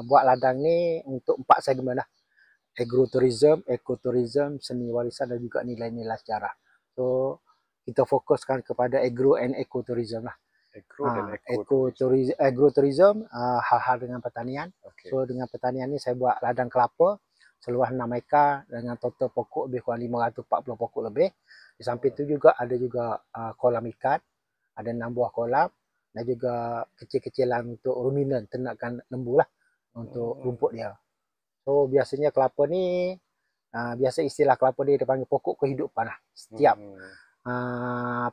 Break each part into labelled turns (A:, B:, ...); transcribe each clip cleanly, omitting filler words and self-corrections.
A: buat ladang ni untuk 4 segmen lah. Agrotourism, ekoturism, seni warisan dan juga nilai-nilai sejarah. So kita fokuskan kepada agro and ekoturism lah. Agrotourism hal-hal dengan pertanian. Okay. So dengan pertanian ni saya buat ladang kelapa seluas 6 ekar dengan total pokok lebih kurang 540 pokok lebih. Di samping tu juga ada juga kolam ikan, ada 6 buah kolam dan juga kecil-kecilan untuk ruminant, ternakan lembu lah untuk rumput dia. So biasanya kelapa ni biasa istilah kelapa dia dipanggil pokok kehidupan lah. Setiap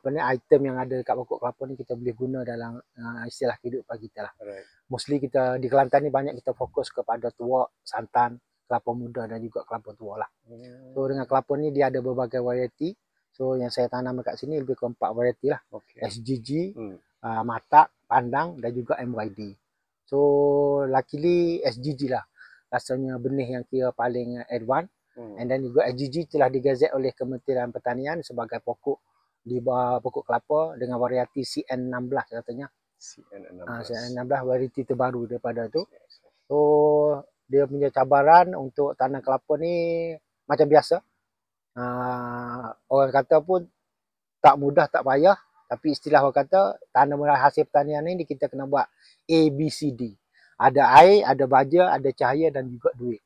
A: item yang ada dekat pokok kelapa ni kita boleh guna dalam istilah kehidupan kita lah. Right. Mostly kita di Kelantan ni banyak kita fokus kepada tuak, santan, kelapa muda dan juga kelapa tua lah. So dengan kelapa ni dia ada berbagai variety. So yang saya tanam dekat sini lebih ke 4 variety lah. Okay. SGG, Matak, Pandang dan juga MYD. So luckily SGG lah rasanya benih yang kira paling advance. And then juga SGG telah digazet oleh Kementerian Pertanian sebagai pokok di bawah pokok kelapa dengan variati CN16 katanya. CN16 variety terbaru daripada tu. So dia punya cabaran untuk tanam kelapa ni macam biasa. Orang kata pun tak mudah, tak payah. Tapi istilah orang kata tanam hasil pertanian ni kita kena buat ABCD. Ada air, ada baja, ada cahaya dan juga duit.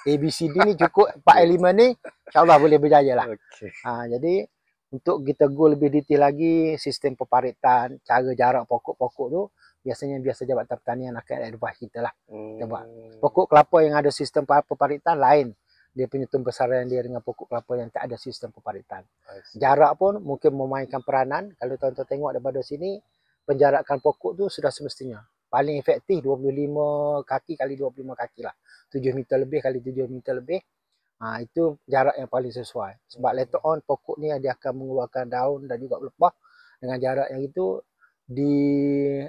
A: ABCD ni cukup 4 elemen ni insyaAllah boleh berjaya lah. Okay. Jadi untuk kita go lebih detail lagi sistem peparitan, cara jarak pokok-pokok tu biasanya Jabatan Pertanian akan advise kita lah. Kita buat. Pokok kelapa yang ada sistem peparitan lain dia punya pembesaran dia dengan pokok kelapa yang tak ada sistem peparitan. Jarak pun mungkin memainkan peranan. Kalau tuan-tuan tengok daripada sini penjarakan pokok tu sudah semestinya paling efektif 25 kaki kali 25 kaki lah. 7 meter lebih kali 7 meter lebih. Itu jarak yang paling sesuai. Sebab later on pokok ni dia akan mengeluarkan daun dan juga pelepah dengan jarak yang itu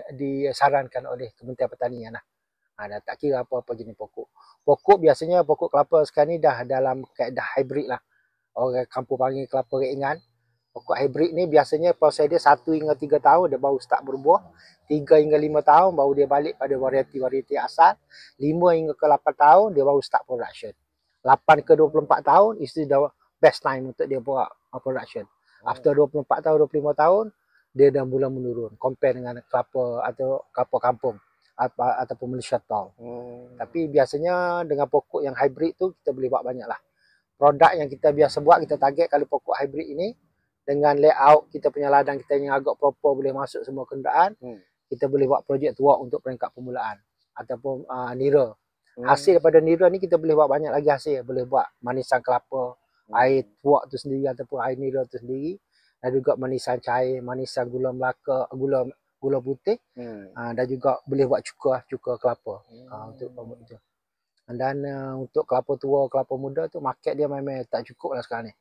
A: disarankan oleh Kementerian Pertanian lah. Dan tak kira apa-apa jenis pokok. Pokok biasanya pokok kelapa sekarang ni dah dalam kaedah hybrid lah. Orang kampung panggil kelapa ringan. Pokok hybrid ni biasanya proses dia 1 hingga 3 tahun dia baru start berbuah. 3 hingga 5 tahun baru dia balik pada variety asal. 5 hingga ke 8 tahun dia baru start production. 8 ke 24 tahun itu dah best time untuk dia buat production. After 24 tahun, 25 tahun dia dah mula menurun. Compare dengan kelapa atau kelapa kampung ataupun Malaysia Tall. Tapi biasanya dengan pokok yang hybrid tu kita boleh buat banyak lah. Produk yang kita biasa buat, kita target kalau pokok hybrid ini dengan layout kita punya ladang kita yang agak proper boleh masuk semua kenderaan, kita boleh buat projek tuak untuk peringkat permulaan ataupun nira. Hasil daripada nira ni kita boleh buat banyak lagi hasil. Boleh buat manisan kelapa, air tuak tu sendiri ataupun air nira tu sendiri, dan juga manisan cair, manisan gula melaka, gula putih, dan juga boleh buat cuka kelapa untuk itu. Dan untuk kelapa tua, kelapa muda tu market dia memang tak cukup lah sekarang ni.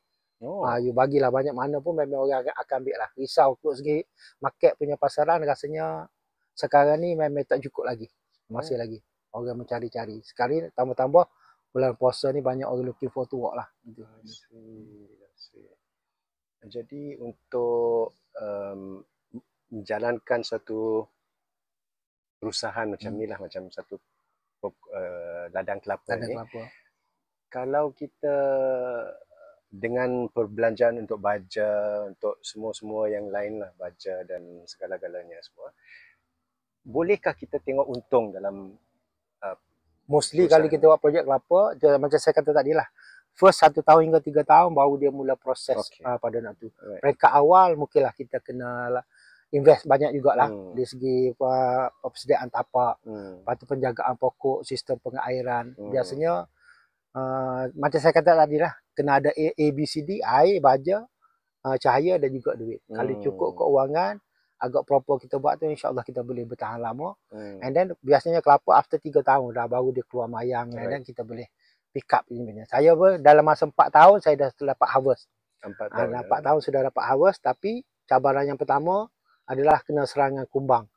A: You bagilah banyak mana pun memang orang akan ambil lah. Risau untuk segi market punya pasaran rasanya sekarang ni memang tak cukup lagi. Masih lagi orang mencari-cari. Sekarang tambah-tambah bulan puasa ni banyak orang looking for tuak lah.
B: Jadi untuk menjalankan satu perusahaan macam ni lah, macam satu ladang kelapa ni. Kalau kita dengan perbelanjaan untuk baja, untuk semua-semua yang lain lah, baja dan segala-galanya semua, bolehkah kita tengok untung dalam
A: mostly kalau kita buat projek kelapa, macam saya kata tadi lah, first 1 tahun hingga 3 tahun baru dia mula proses pada nak tu. Peringkat awal mungkinlah kita kena invest banyak jugalah dari segi persediaan tapak, lepas tu penjagaan pokok, sistem pengairan. Biasanya macam saya kata tadi lah, kena ada ABCD, air, baja, cahaya dan juga duit. Kalau cukup keuangan, agak proper kita buat tu, insyaAllah kita boleh bertahan lama. And then biasanya kelapa after 3 tahun dah baru dia keluar mayang, dan kita boleh pick up ini. Saya pun dalam masa 4 tahun saya dah dapat harvest. 4 tahun sudah dapat harvest, tapi cabaran yang pertama adalah kena serangan kumbang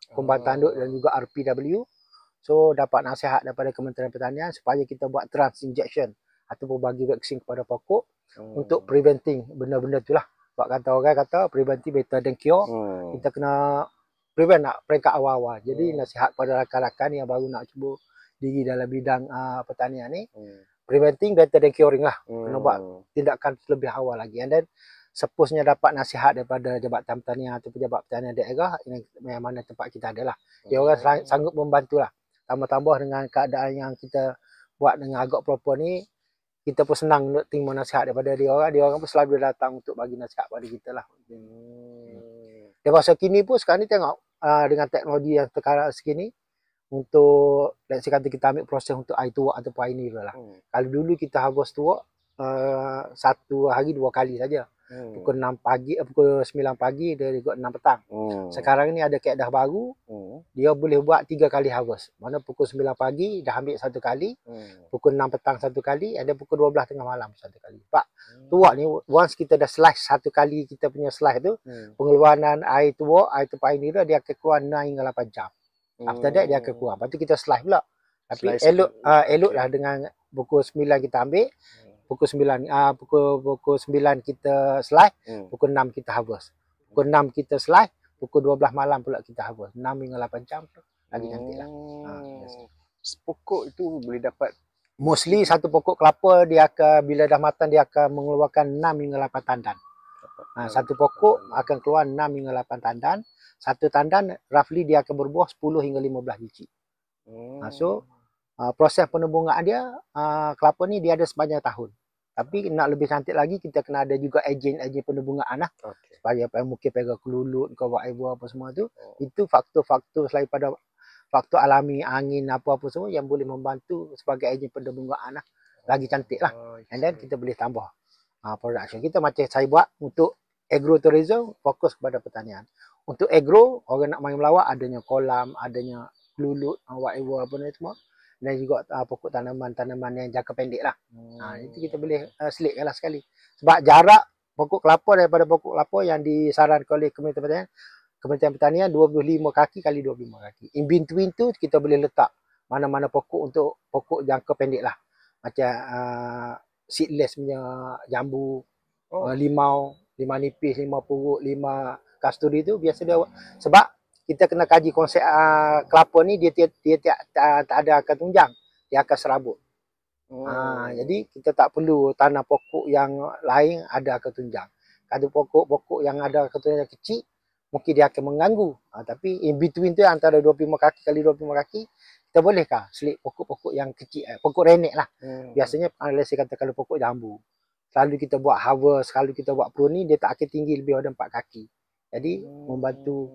A: tanduk dan juga RPW. So dapat nasihat daripada Kementerian Pertanian supaya kita buat trans injection ataupun bagi vaksin kepada pokok untuk preventing benda-benda itulah. Sebab kata orang kata preventive better than cure. Kita kena prevent nak peringkat awal-awal. Jadi nasihat pada rakan-rakan yang baru nak cuba diri dalam bidang pertanian ni, preventing better than curing lah. Kena buat tindakan lebih awal lagi. And then sepusnya dapat nasihat daripada Jabatan Pertanian atau Pejabat Pertanian daerah yang mana tempat kita ada lah. Dia orang sanggup membantu lah. Tambah-tambah dengan keadaan yang kita buat dengan agak proper ni, kita pun senang untuk terima nasihat daripada dia orang. Dia orang pun selalu datang untuk bagi nasihat pada kita lah. Dan masa kini pun sekarang ni tengok dengan teknologi yang sekarang segini, untuk let's say kata kita ambil proses untuk air tuak ataupun air nira lah. Kalau dulu kita harvest tuak satu hari 2 kali saja. Pukul 6 pagi, pukul 9 pagi dan juga 6 petang. Sekarang ni ada kaedah baru, dia boleh buat 3 kali harvest. Mana pukul 9 pagi dah ambil 1 kali, pukul 6 petang 1 kali, ada pukul 12 tengah malam 1 kali. Pak, tuak ni once kita dah slice 1 kali kita punya slice tu, pengeluaran air tuak, air tepat air nira dia akan keluar 6 hingga 8 jam. After that dia akan keluar. Lepas tu kita slice pula. Tapi elok dah dengan pukul 9 kita ambil, pukul 9 kita slice, pukul 6 kita harvest. Pukul 6 kita slice, pukul 12 malam pula kita harvest. 6 hingga 8 jam tu lagi cantik lah.
B: Pokok itu boleh dapat
A: mostly satu pokok kelapa dia akan bila dah matang dia akan mengeluarkan 6 hingga 8 tandan. Satu pokok akan keluar 6 hingga 8 tandan. Satu tandan roughly dia akan berbuah 10 hingga 15 biji. So proses penembungan dia kelapa ni dia ada sepanjang tahun. Tapi nak lebih cantik lagi kita kena ada juga ejen penembungan lah. Supaya mungkin pega kelulut ke whatever apa semua tu. Itu faktor-faktor selain pada faktor alami, angin apa-apa semua yang boleh membantu sebagai ejen penembungan lah. Lagi cantik lah. And then kita boleh tambah production. Kita macam saya buat untuk agrotourism, fokus kepada pertanian. Untuk agro, orang nak main melawat adanya kolam, adanya kelulut, whatever apa ni semua. Dan juga pokok tanaman-tanaman yang jangka pendek lah. Itu kita boleh selitkan lah sekali. Sebab jarak pokok kelapa daripada pokok kelapa yang disarankan oleh Kementerian Pertanian 25 kaki kali 25 kaki. In between tu kita boleh letak mana-mana pokok untuk pokok jangka pendek lah. Macam seedless punya jambu, limau nipis, limau purut, limau kasturi tu biasa dia sebab kita kena kaji konsep kelapa ni dia tak ada akar tunjang, dia akar serabut. Jadi kita tak perlu tanam pokok yang lain ada akar tunjang. Kalau pokok yang ada akar tunjang kecil mungkin dia akan mengganggu. Tapi in between tu antara 25 kaki kali 25 kaki kita bolehkah selit pokok-pokok yang kecil, pokok renek lah. Biasanya let's say kata kalau pokok jambu selalu kita buat harvest, kalau kita buat pruning dia tak akan tinggi lebih daripada 4 kaki. Jadi membantu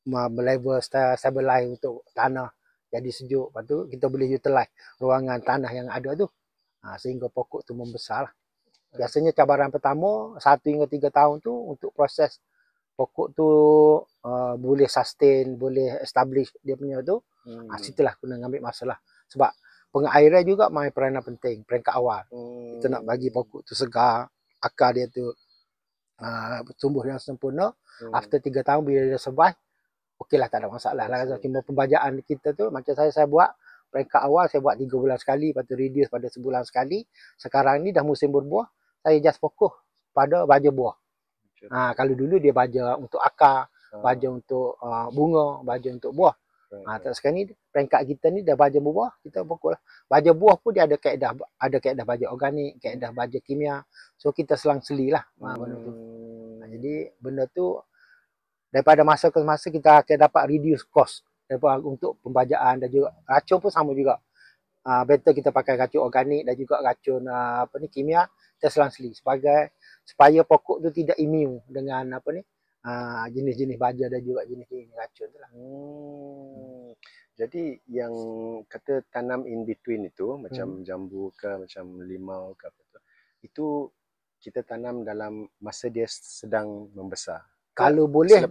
A: melevel stabilize untuk tanah jadi sejuk. Lepas tu kita boleh utilize ruangan tanah yang ada tu sehingga pokok tu membesar lah. Biasanya cabaran pertama 1 hingga 3 tahun tu untuk proses pokok tu boleh sustain, boleh establish dia punya tu. Situlah kena ambil masalah. Sebab pengairan juga main peranan penting peringkat awal. Kita nak bagi pokok tu segar, akar dia tu tumbuh dengan sempurna. After 3 tahun bila dia survive, okeylah tak ada masalah lah. Cuma pembajaan kita tu macam saya buat peringkat awal saya buat 3 bulan sekali, lepas tu reduce pada sebulan sekali. Sekarang ni dah musim berbuah, saya just fokus pada baja buah. Kalau dulu dia baja untuk akar, baja untuk bunga, baja untuk buah. Sekarang ni peringkat kita ni dah baja buah, kita fokus lah. Baja buah pun dia ada kaedah baja organik, kaedah baja kimia. So kita selang-seli lah benda tu. Jadi benda tu daripada masa ke masa kita akan dapat reduce cost untuk pembajaan dan juga racun pun sama juga. Better kita pakai racun organik dan juga racun kimia, kita selang-seli supaya pokok tu tidak immune dengan jenis-jenis baja dan juga jenis-jenis racun tu lah.
B: Jadi yang kata tanam in between itu macam jambu ke macam limau ke apa tu, itu kita tanam dalam masa dia sedang membesar.
A: Kalau boleh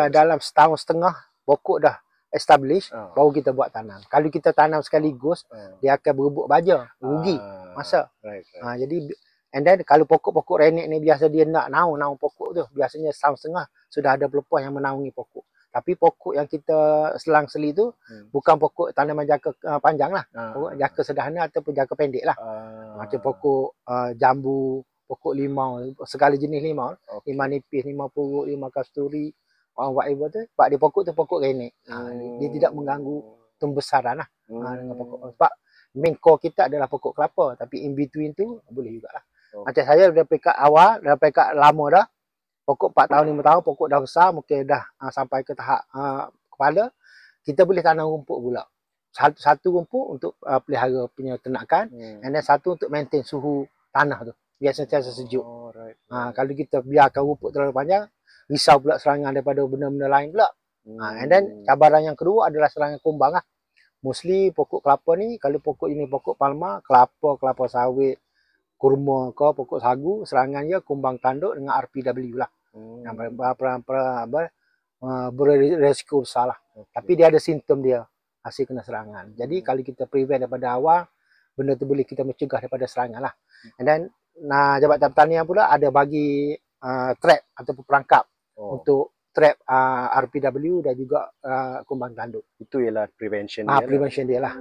A: dalam setahun setengah pokok dah establish, baru kita buat tanam. Kalau kita tanam sekaligus, dia akan berebut baja, rugi masa. Jadi and then kalau pokok-pokok renek ni biasa dia nak naung pokok tu, biasanya setahun setengah sudah ada pelepah yang menaungi pokok. Tapi pokok yang kita selang-seli tu bukan pokok tanaman jangka panjang lah, pokok jangka sederhana ataupun jangka pendek lah. Macam pokok jambu, pokok limau, segala jenis limau, limau nipis, limau purut, limau kasturi, whatever tu, sebab dia pokok tu pokok renek. Dia tidak mengganggu pembesaran lah dengan pokok. Sebab main core kita adalah pokok kelapa, tapi in between tu boleh jugalah. Macam saya dari peringkat awal, dari peringkat lama dah, pokok 4 tahun 5 tahun pokok dah besar, mungkin dah sampai ke tahap kepala, kita boleh tanam rumput pula. Satu rumput untuk pelihara punya ternakan, and then satu untuk maintain suhu tanah tu biar sentiasa sejuk. Kalau kita biarkan rumput terlalu panjang, risau pula serangan daripada benda-benda lain pula. And then cabaran yang kedua adalah serangan kumbang lah. Mostly pokok kelapa ni, kalau pokok ini pokok palma, kelapa sawit, kurma ke, pokok sagu, serangannya kumbang tanduk dengan RPW lah. Yang beresiko besar lah. Tapi dia ada simptom dia hasil kena serangan. Jadi kalau kita prevent daripada awal, benda tu boleh kita mencegah daripada serangan lah. And then Jabatan Pertanian pula ada bagi trap ataupun perangkap untuk trap RPW dan juga kumbang tanduk.
B: Itu ialah prevention dia
A: prevention dia lah.